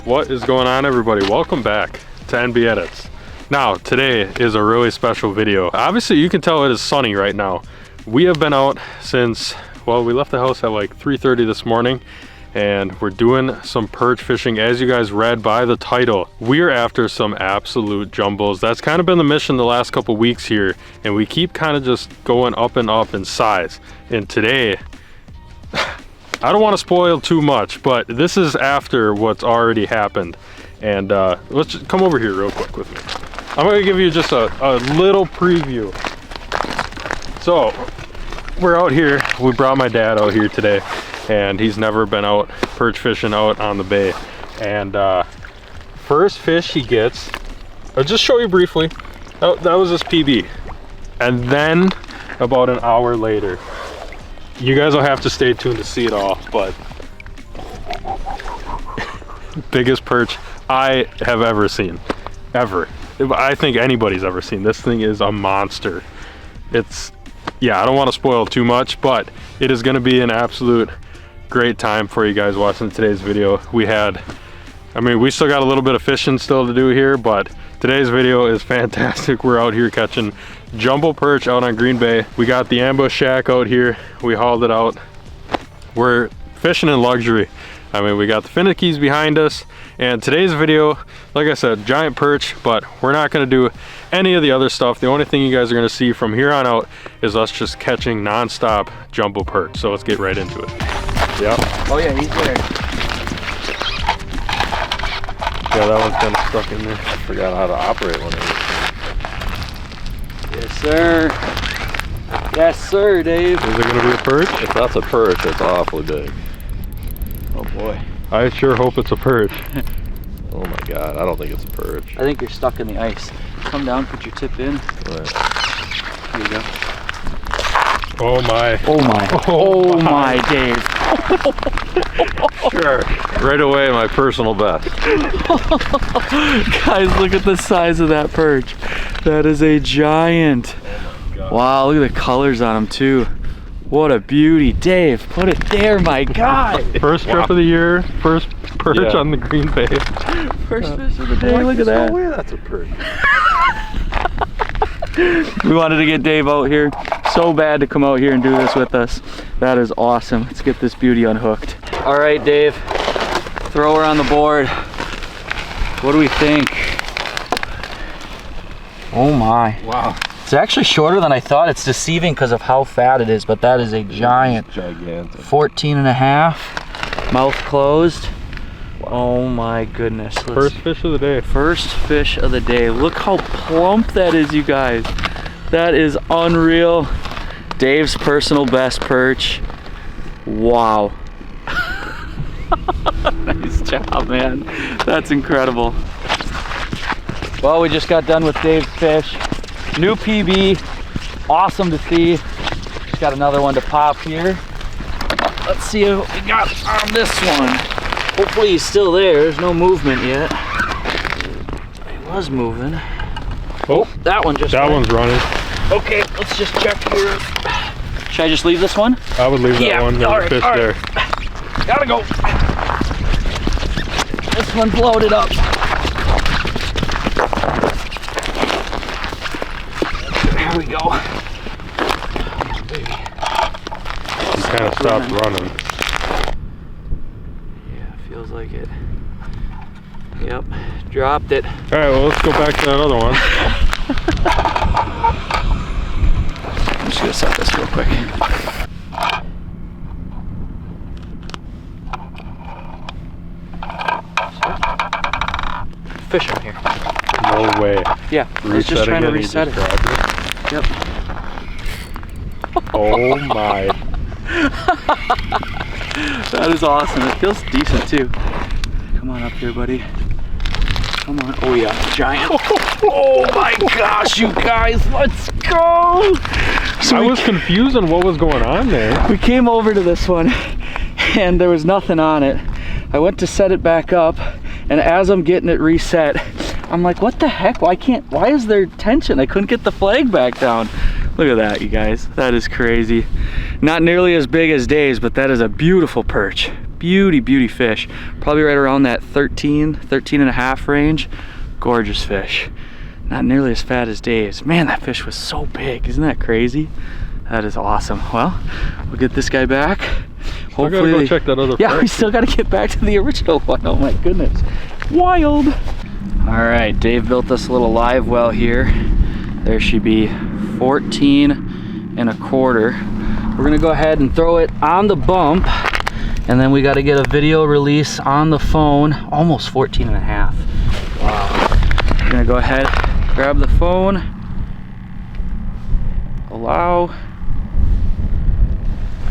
What is going on, everybody? Welcome back to NB Edits. Now, today is a really special video. Obviously, you can tell it is sunny right now. We have been out since, well, we left the house at like 3:30 this morning, and we're doing some perch fishing. As you guys read by the title, we're after some absolute jumbos. That's kind of been the mission the last couple weeks here, and we keep kind of just going up and up in size. And today, I don't want to spoil too much, but this is after what's already happened. And let's just come over here real quick with me. I'm going to give you just a little preview. So we're out here. We brought my dad out here today, and he's never been out perch fishing out on the bay. And first fish he gets, I'll just show you briefly. That was his PB. And then about an hour later, you guys will have to stay tuned to see it all, but biggest perch I have ever seen, ever. I think anybody's ever seen. This thing is a monster. It's, yeah, I don't want to spoil too much, but it is going to be an absolute great time for you guys watching today's video. We still got a little bit of fishing still to do here, but today's video is fantastic. We're out here catching jumbo perch out on Green Bay. We got the ambush shack out here. We hauled it out. We're fishing in luxury. We got the finickies behind us, and today's video, like I said, giant perch, but we're not going to do any of the other stuff. The only thing you guys are going to see from here on out is us just catching non-stop jumbo perch. So let's get right into it. Yep. Oh yeah, he's there. Yeah, that one's kind of stuck in there. I forgot how to operate one of these. Yes, sir. Yes, sir, Dave. Is it going to be a perch? If that's a perch, it's awfully big. Oh boy. I sure hope it's a perch. Oh my God, I don't think it's a perch. I think you're stuck in the ice. Come down, put your tip in. Right. Here you go. Oh my. Oh my. Oh my, Dave. Sure. Right away, my personal best. Guys, look at the size of that perch. That is a giant. Oh my God. Wow, look at the colors on him too. What a beauty. Dave, put it there, my God. First trip of the year, first perch on the Green Bay. First fish of the day, look at that. No way that's a perch. We wanted to get Dave out here so bad to come out here and do this with us. That is awesome. Let's get this beauty unhooked. All right, Dave, throw her on the board. What do we think? Oh my. Wow. It's actually shorter than I thought. It's deceiving because of how fat it is, but that is a giant. Gigantic. 14 and a half, mouth closed. Oh my goodness. First fish of the day. First fish of the day. Look how plump that is, you guys. That is unreal. Dave's personal best perch. Wow. Nice job, man. That's incredible. Well, we just got done with Dave's fish. New PB, awesome to see. Just got another one to pop here. Let's see what we got on this one. Hopefully he's still there. There's no movement yet. He was moving. Oh, that one just went. One's running. Okay, let's just check here. Should I just leave this one? I would leave that one. There's all a fish there. Gotta go. This one's loaded up. There we go. He kind of stopped running. Yeah, feels like it. Yep, dropped it. All right, well, let's go back to that other one. I'm just gonna set this real quick. Fish on here. No way. Yeah, I was just trying to reset it. Yep. Oh my. That is awesome. It feels decent too. Come on up here, buddy. Come on. Oh yeah, giant. Oh my gosh, you guys, let's go. So I was confused on what was going on there. We came over to this one and there was nothing on it. I went to set it back up, and as I'm getting it reset, I'm like, what the heck? Why is there tension? I couldn't get the flag back down. Look at that, you guys. That is crazy. Not nearly as big as Dave's, but that is a beautiful perch. Beauty fish. Probably right around that 13 and a half range. Gorgeous fish. Not nearly as fat as Dave's. Man, that fish was so big. Isn't that crazy? That is awesome. Well, we'll get this guy back. Hopefully, gotta go check that other yeah, we still gotta get back to the original one. Oh my goodness. Wild. All right, Dave built us a little live well here. There should be 14 and a quarter. We're gonna go ahead and throw it on the bump, and then we gotta get a video release on the phone. Almost 14 and a half. Wow. We're gonna go ahead, grab the phone, allow.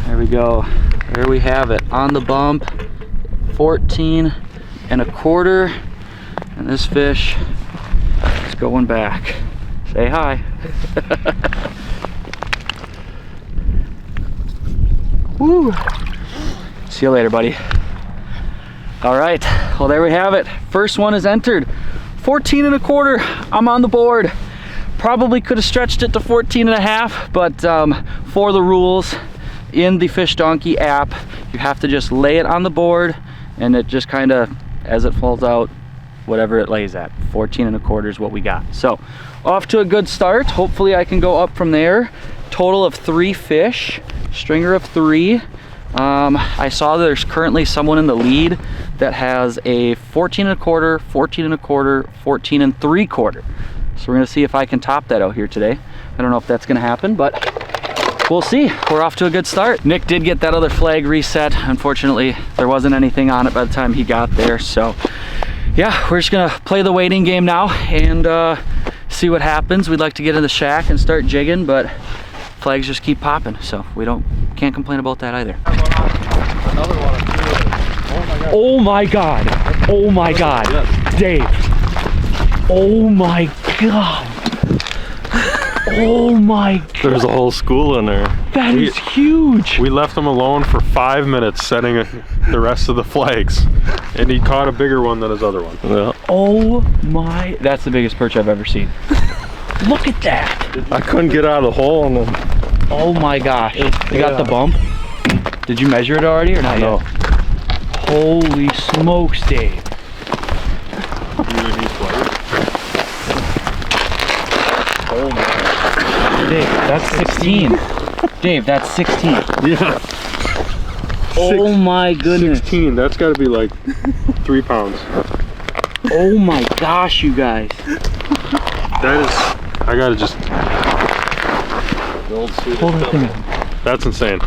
There we go. There we have it on the bump. 14 and a quarter. And this fish is going back. Say hi. Woo. See you later, buddy. All right, well, there we have it. First one is entered. 14 and a quarter, I'm on the board. Probably could have stretched it to 14 and a half, but for the rules in the Fish Donkey app, you have to just lay it on the board, and it just kind of, as it falls out, whatever it lays at. 14 and a quarter is what we got. So off to a good start. Hopefully I can go up from there. Total of 3 fish, stringer of 3. I saw there's currently someone in the lead that has a 14 and a quarter, 14 and a quarter, 14 and 3/4. So we're gonna see if I can top that out here today. I don't know if that's gonna happen, but we'll see. We're off to a good start. Nick did get that other flag reset. Unfortunately, there wasn't anything on it by the time he got there. So yeah, we're just gonna play the waiting game now and see what happens. We'd like to get in the shack and start jigging, but flags just keep popping, so we can't complain about that either. Another one. Oh my god! Oh my god! Dave! Oh my god! Oh my god! There's a whole school in there. That is huge! We left him alone for 5 minutes setting the rest of the flags, and he caught a bigger one than his other one. Yeah. Oh my... That's the biggest perch I've ever seen. Look at that! I couldn't get out of the hole and then... Oh my gosh. You got the bump? Did you measure it already or not No. yet? Holy smokes, Dave. Oh my. Dave, that's 16. Dave, that's 16. Yeah. Oh my goodness. 16, that's gotta be like 3 pounds. Oh my gosh, you guys. That is, I gotta just, Hold that thing up. that's insane.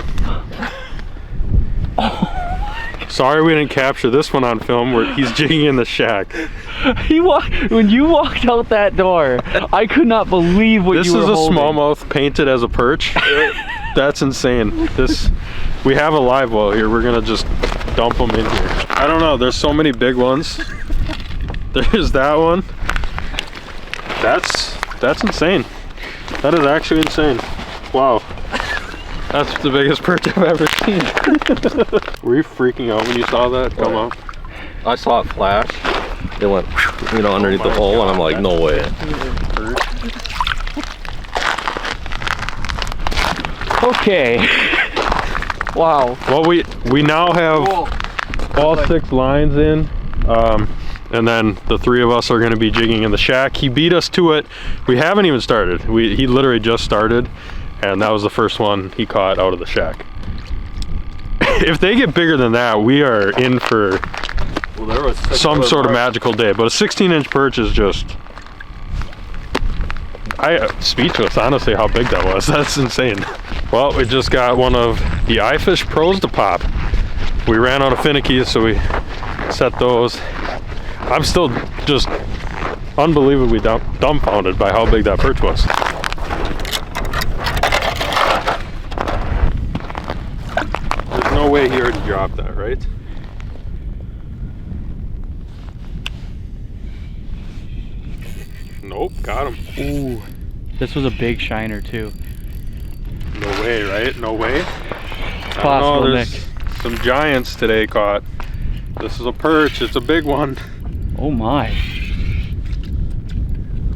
Sorry we didn't capture this one on film where he's jigging in the shack. When you walked out that door, I could not believe what you were holding. This is a smallmouth painted as a perch. That's insane. We have a live well here. We're gonna just dump them in here. I don't know, there's so many big ones. There's that one. That's insane. That is actually insane. Wow. That's the biggest perch I've ever seen. Were you freaking out when you saw that come up? I saw it flash. It went, underneath the hole, and I'm like, no way. Okay. Wow. Well, we now have all 6 lines in, and then the 3 of us are going to be jigging in the shack. He beat us to it. We haven't even started. He literally just started, and that was the first one he caught out of the shack. If they get bigger than that, we are in for some sort of magical day. But a 16-inch perch is just, speechless, honestly, how big that was. That's insane. Well, we just got one of the iFish Pros to pop. We ran out of finickies, so we set those. I'm still just unbelievably dumbfounded by how big that perch was. There's no way he already dropped that, right? Nope, got him. Ooh, this was a big shiner too. No way, right? No way? It's possible, there's Nick. Some giants today caught. This is a perch, it's a big one. Oh my.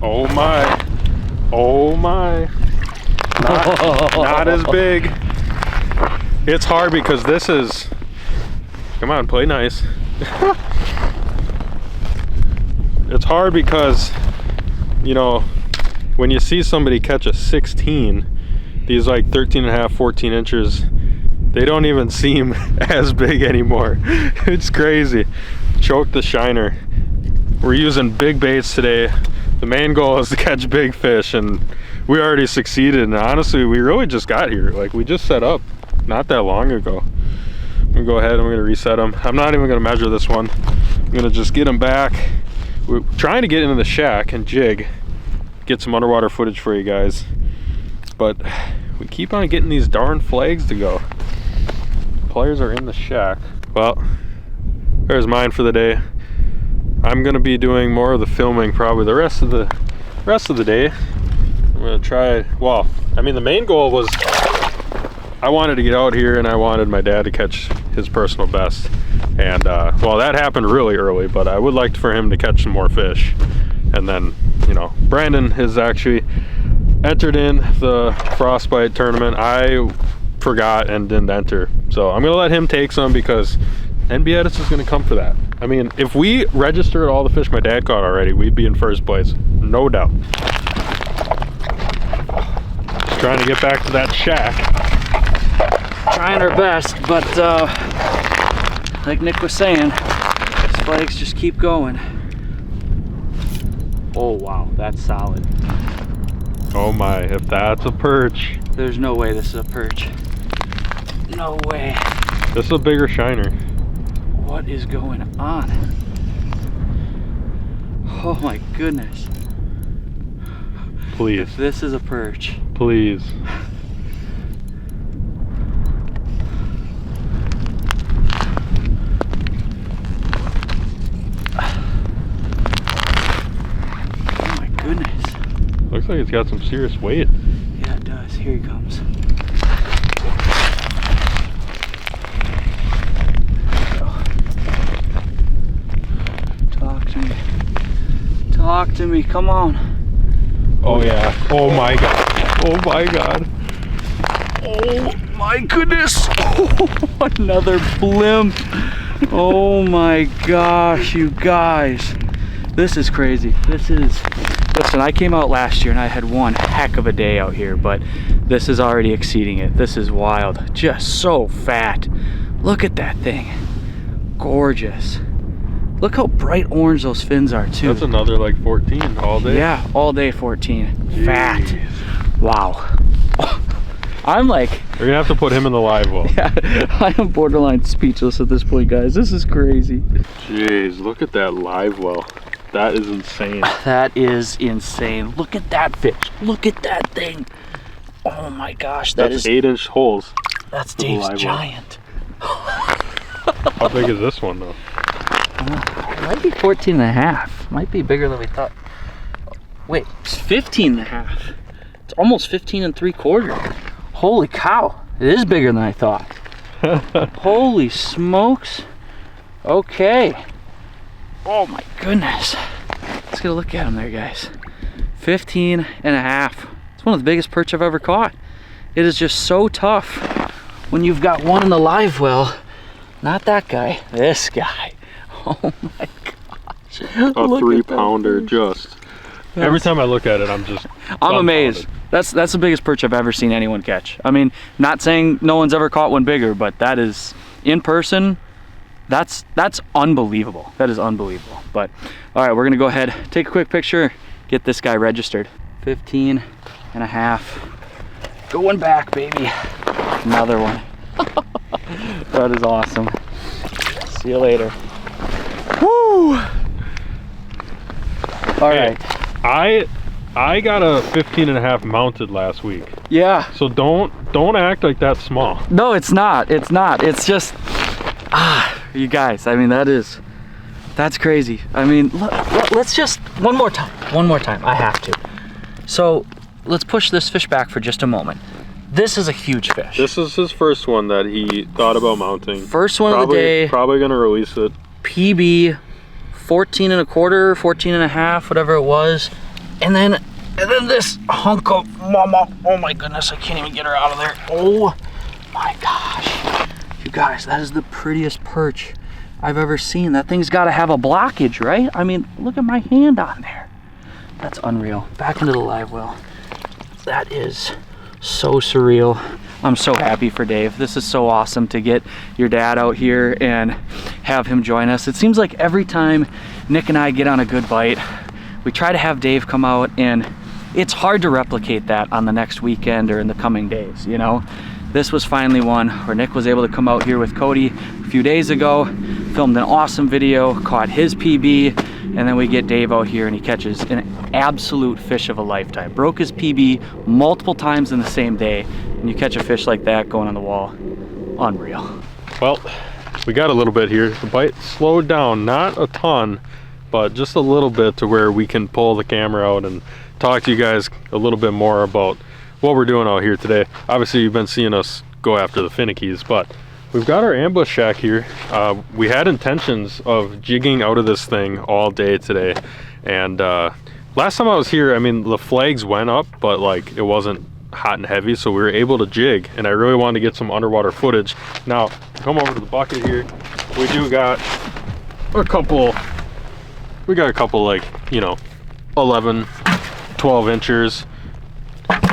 Oh my. Oh my. Not as big. It's hard because this is Come on, play nice. It's hard because, you know, when you see somebody catch a 16, these like 13 and a half, 14 inches, they don't even seem as big anymore. It's crazy. Choke the shiner. We're using big baits today. The main goal is to catch big fish, and we already succeeded. And honestly, we really just got here. Like, we just set up not that long ago. I'm gonna go ahead and I'm gonna reset them. I'm not even gonna measure this one. I'm gonna just get them back. We're trying to get into the shack and jig, get some underwater footage for you guys, but we keep on getting these darn flags to go. Players are in the shack. Well, there's mine for the day. I'm gonna be doing more of the filming probably the rest of the day. I'm gonna try, well, I mean, the main goal was I wanted to get out here and I wanted my dad to catch his personal best. And well, that happened really early, but I would like for him to catch some more fish. And then, you know, Brandon has actually entered in the frostbite tournament. I forgot and didn't enter. So I'm gonna let him take some because NB Edits is gonna come for that. I mean, if we registered all the fish my dad caught already, we'd be in first place, no doubt. Just trying to get back to that shack. Trying our best, but like Nick was saying, spikes just keep going. Oh wow, that's solid. Oh my, if that's a perch. There's no way this is a perch. No way. This is a bigger shiner. What is going on? Oh my goodness. Please. If this is a perch. Please. Oh my goodness. Looks like it's got some serious weight. Yeah, it does. Here he comes. Talk to me, come on. Oh yeah. Oh my god. Oh my god. Oh my goodness. Oh, another blimp. Oh my gosh, you guys. This is crazy. This is, listen, I came out last year and I had one heck of a day out here, but this is already exceeding it. This is wild. Just so fat. Look at that thing. Gorgeous. Look how bright orange those fins are too. That's another like 14 all day. Yeah, all day 14. Jeez. Fat. Wow. I'm like, we're gonna have to put him in the live well. yeah, I am borderline speechless at this point, guys. This is crazy. Jeez, look at that live well. That is insane. That is insane. Look at that fish. Look at that thing. Oh my gosh, That's 8-inch holes. That's for the Dave's live well. giant. How big is this one though? It might be 14 and a half. Might be bigger than we thought. Wait, it's 15 and a half. It's almost 15 and 3/4. Holy cow. It is bigger than I thought. Holy smokes. Okay. Oh my goodness. Let's get a look at him there, guys. 15 and a half. It's one of the biggest perch I've ever caught. It is just so tough when you've got one in the live well. Not that guy, this guy. Oh my gosh. A 3-pounder just. Every time I look at it, I'm amazed. That's the biggest perch I've ever seen anyone catch. I mean, not saying no one's ever caught one bigger, but that is, in person, that's unbelievable. That is unbelievable. But all right, we're gonna go ahead, take a quick picture, get this guy registered. 15 and a half. Going back, baby. Another one. That is awesome. See you later. Woo! All right. I got a 15 and a half mounted last week. Yeah. So don't act like that's small. No, it's not. It's not. It's just, you guys, I mean, that's crazy. I mean, let's just, one more time, I have to. So let's push this fish back for just a moment. This is a huge fish. This is his first one that he thought about mounting. First one of the day. Probably gonna release it. PB, 14 and a quarter, 14 and a half, whatever it was. And then this hunk of mama, oh my goodness, I can't even get her out of there. Oh my gosh. You guys, that is the prettiest perch I've ever seen. That thing's got to have a blockage, right? I mean, look at my hand on there. That's unreal. Back into the live well. That is so surreal. I'm so happy for Dave. This is so awesome to get your dad out here and have him join us. It seems like every time Nick and I get on a good bite, we try to have Dave come out, and it's hard to replicate that on the next weekend or in the coming days, you know? This was finally one where Nick was able to come out here with Cody a few days ago, filmed an awesome video, caught his PB, and then we get Dave out here and he catches an absolute fish of a lifetime. Broke his PB multiple times in the same day, and you catch a fish like that going on the wall. Unreal. Well, we got a little bit here. The bite slowed down, not a ton, but just a little bit to where we can pull the camera out and talk to you guys a little bit more about what we're doing out here today. Obviously, you've been seeing us go after the finickies, but we've got our ambush shack here. We had intentions of jigging out of this thing all day today, and last time I was here, I mean, the flags went up, but like it wasn't hot and heavy, so we were able to jig, and I really wanted to get some underwater footage. Now, come over to the bucket here. We do got a couple, like, you know, 11, 12 inchers.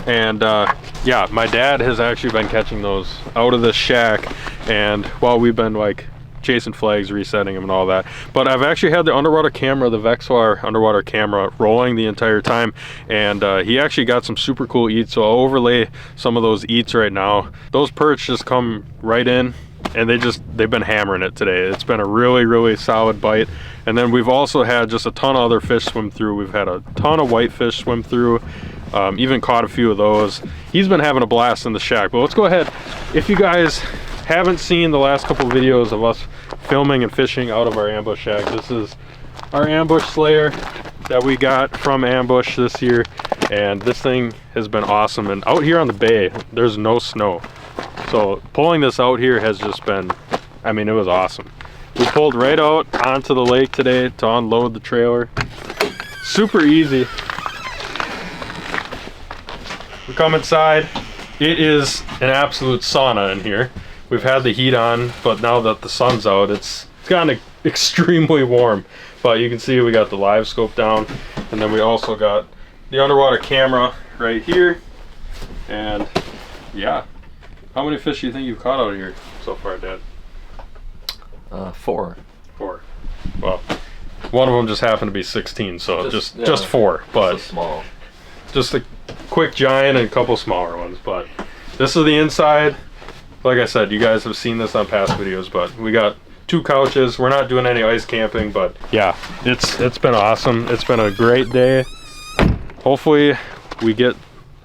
And yeah, my dad has actually been catching those out of the shack, and while we've been like chasing flags, resetting them and all that, but I've actually had the underwater camera, the Vexlar underwater camera, rolling the entire time, and he actually got some super cool eats, so I'll overlay some of those eats right now. Those perch just come right in, and they've been hammering it today. It's been a really solid bite. And then we've also had just a ton of other fish swim through. We've had a ton of whitefish swim through, even caught a few of those. He's been having a blast in the shack. But let's go ahead. If you guys haven't seen the last couple videos of us filming and fishing out of our ambush shack, this is our ambush slayer that we got from Ambush this year, and this thing has been awesome. And out here on the bay, there's no snow, so pulling this out here has just been, I mean, it was awesome. We pulled right out onto the lake today to unload the trailer. Super easy. We come inside. It is an absolute sauna in here. We've had the heat on, but now that the sun's out, it's gotten extremely warm. But you can see we got the live scope down, and then we also got the underwater camera right here. And yeah, how many fish do you think you've caught out of here so far, Dad? 4. 4. Well, one of them just happened to be 16, so just 4. But just small. Just a quick giant and a couple smaller ones. But this is the inside. Like I said, you guys have seen this on past videos, but we got 2 couches. We're not doing any ice camping, but yeah, it's been awesome. It's been a great day. Hopefully we get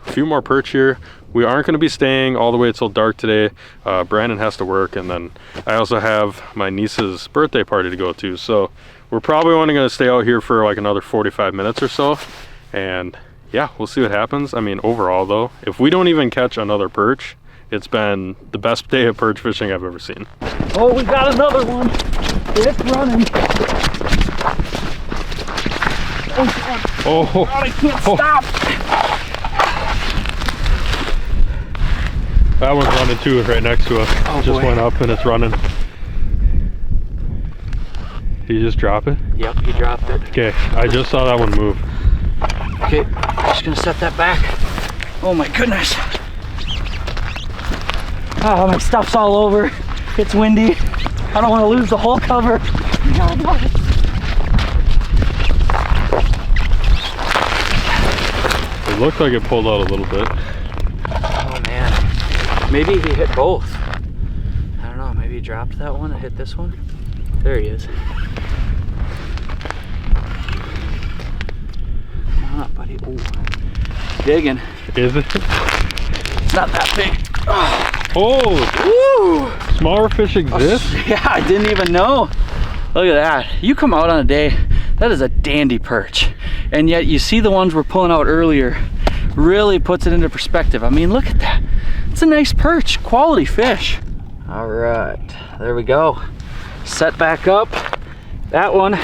a few more perch here. We aren't going to be staying all the way until dark today. Brandon has to work, and then I also have my niece's birthday party to go to, so we're probably only going to stay out here for like another 45 minutes or so, and yeah, we'll see what happens. I mean, overall though, if we don't even catch another perch, it's been the best day of perch fishing I've ever seen. Oh, we got another one. It's running. Oh, God, I can't stop. That one's running too, right next to us. Oh, just boy. went up and it's running. Did you just drop it? Yep, he dropped it. Okay, I just saw that one move. Okay, I'm just gonna set that back. Oh my goodness. Oh, my stuff's all over. It's windy. I don't want to lose the whole cover. It looked like it pulled out a little bit. Oh man. Maybe he hit both. I don't know, maybe he dropped that one and hit this one. There he is. Come on, buddy. Ooh. Digging. Is it? It's not that big. Oh! Woo! Smaller fish exist? Yeah, I didn't even know. Look at that. You come out on a day, that is a dandy perch. And yet you see the ones we're pulling out earlier, really puts it into perspective. I mean, look at that. It's a nice perch, quality fish. All right, there we go. Set back up. That one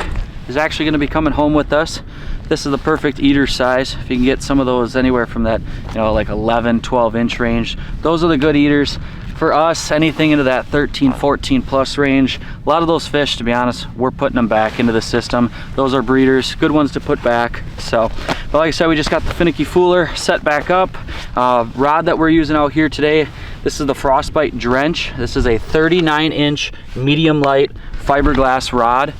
is actually gonna be coming home with us. This is the perfect eater size. If you can get some of those anywhere from that, you know, like 11, 12 inch range. Those are the good eaters. For us, anything into that 13, 14 plus range, a lot of those fish, to be honest, we're putting them back into the system. Those are breeders, good ones to put back. So, but like I said, we just got the finicky fooler set back up. Rod that we're using out here today, this is the Frostbite Drench. This is a 39-inch medium light fiberglass rod.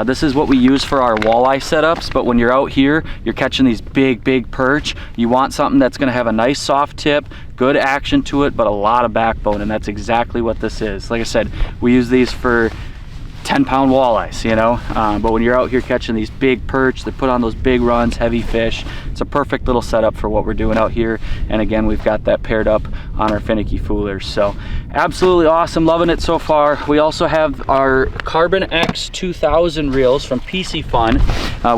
This is what we use for our walleye setups, but when you're out here, you're catching these big perch. You want something that's gonna have a nice soft tip, good action to it, but a lot of backbone, and that's exactly what this is. Like I said, we use these for 10-pound walleyes, you know, but when you're out here catching these big perch, they put on those big runs, heavy fish, it's a perfect little setup for what we're doing out here. And again, we've got that paired up on our finicky foolers. So absolutely awesome, loving it so far. We also have our Carbon X 2000 reels from PC Fun.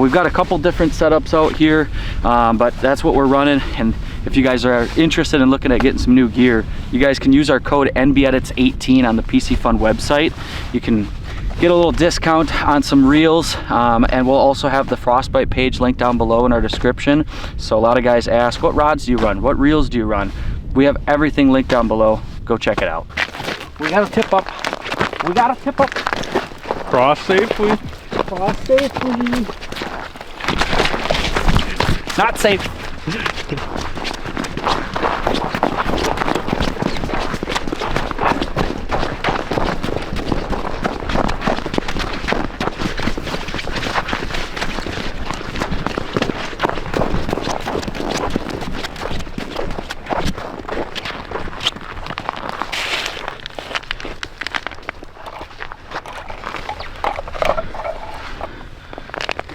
We've got a couple different setups out here, but that's what we're running. And if you guys are interested in looking at getting some new gear, you guys can use our code NBEdits18 on the PC Fun website. You can get a little discount on some reels, and we'll also have the Frostbite page linked down below in our description. So a lot of guys ask, what rods do you run? What reels do you run? We have everything linked down below. Go check it out. We got a tip up. We got a tip up. Cross safely. Cross safely. Not safe.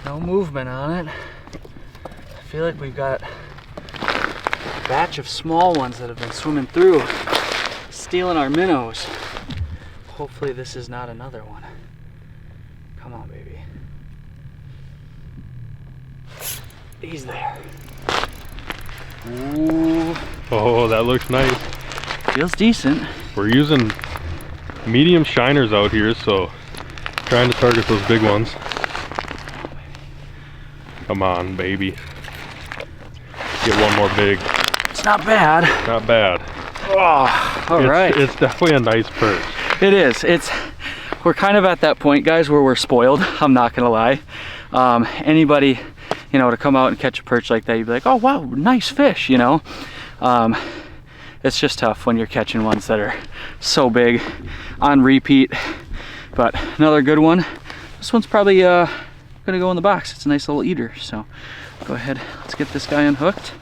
No movement on it. I feel like we've got a batch of small ones that have been swimming through, stealing our minnows. Hopefully this is not another one. Come on, baby. He's there. Ooh. Oh, that looks nice. Feels decent. We're using medium shiners out here, so trying to target those big ones. Come on, baby. Get one more big. It's not bad. Not bad. Oh, all right. It's definitely a nice perch. It is. We're kind of at that point, guys, where we're spoiled. I'm not gonna lie. Anybody, you know, to come out and catch a perch like that, you'd be like, oh wow, nice fish, you know. It's just tough when you're catching ones that are so big on repeat. But another good one. This one's probably gonna go in the box. It's a nice little eater. So go ahead, let's get this guy unhooked.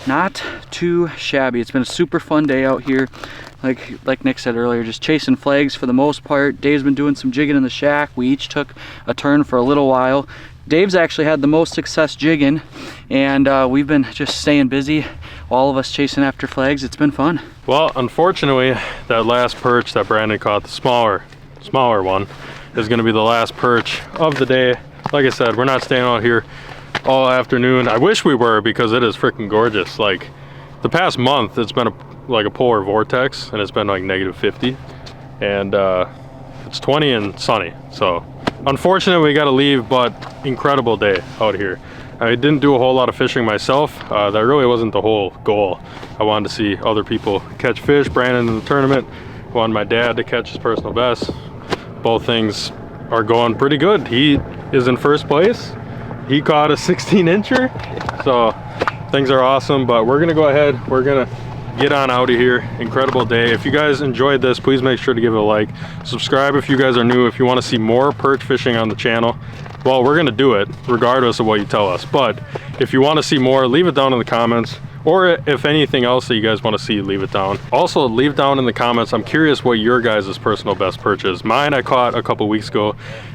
Not too shabby. It's been a super fun day out here. Like Nick said earlier, just chasing flags for the most part. Dave's been doing some jigging in the shack. We each took a turn for a little while. Dave's actually had the most success jigging, and we've been just staying busy, all of us chasing after flags. It's been fun. Well, unfortunately, that last perch that Brandon caught, the smaller one, is gonna be the last perch of the day. Like I said, we're not staying out here all afternoon. I wish we were, because it is freaking gorgeous. Like the past month, it's been like a polar vortex, and it's been like -50, and it's 20 and sunny. So unfortunately we got to leave, but incredible day out here. I didn't do a whole lot of fishing myself. That really wasn't the whole goal. I wanted to see other people catch fish. Brandon in the tournament, wanted my dad to catch his personal best. Both things are going pretty good. He is in first place. He caught a 16-incher, so things are awesome. But we're gonna go ahead, we're gonna get on out of here. Incredible day. If you guys enjoyed this, please make sure to give it a like. Subscribe if you guys are new. If you want to see more perch fishing on the channel, well, we're gonna do it regardless of what you tell us. But if you want to see more, leave it down in the comments. Or if anything else that you guys want to see, leave it down. Also, leave down in the comments, I'm curious what your guys' personal best perch is. Mine I caught a couple weeks ago,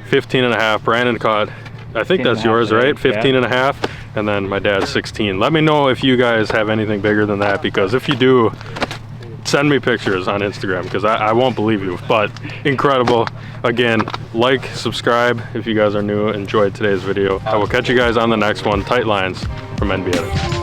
15.5. Brandon caught, I think that's yours, right? 15.5. And then my dad's 16. Let me know if you guys have anything bigger than that, because if you do, send me pictures on Instagram, because I won't believe you. But incredible. Again, like, subscribe if you guys are new. Enjoyed today's video. I will catch you guys on the next one. Tight lines from NB Edits.